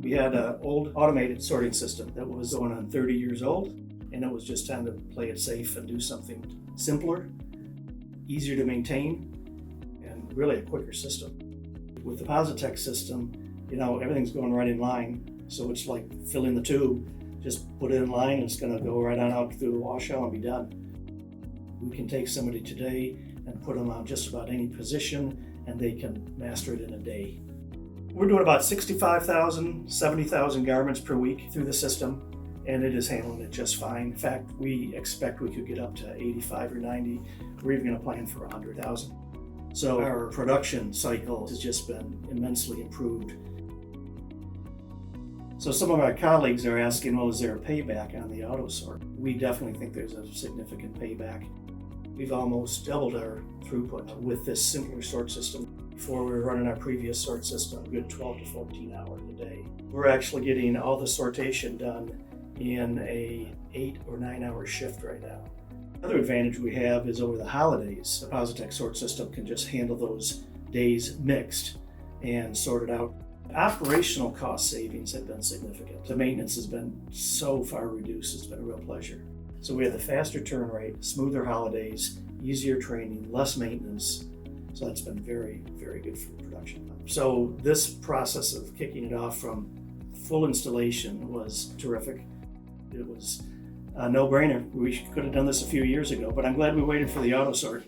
We had an old automated sorting system that was going on 30 years old, and it was just time to play it safe and do something simpler, easier to maintain, and really a quicker system. With the Positek system, everything's going right in line, so it's like filling the tube. Just put it in line and it's going to go right on out through the washout and be done. We can take somebody today and put them on just about any position and they can master it in a day. We're doing about 65,000, 70,000 garments per week through the system, and it is handling it just fine. In fact, we expect we could get up to 85 or 90. We're even going to plan for 100,000. So our production cycle has just been immensely improved. So some of our colleagues are asking, well, is there a payback on the auto sort? We definitely think there's a significant payback. We've almost doubled our throughput with this simpler sort system. Before we were running our previous sort system, a good 12 to 14 hours a day. We're actually getting all the sortation done in a 8 or 9 hour shift right now. Another advantage we have is over the holidays, the Positek sort system can just handle those days mixed and sort it out. Operational cost savings have been significant. The maintenance has been so far reduced, it's been a real pleasure. So we have the faster turn rate, smoother holidays, easier training, less maintenance. So that's been very, very good for production. So this process of kicking it off from full installation was terrific. It was a no-brainer. We could have done this a few years ago, but I'm glad we waited for the auto sort.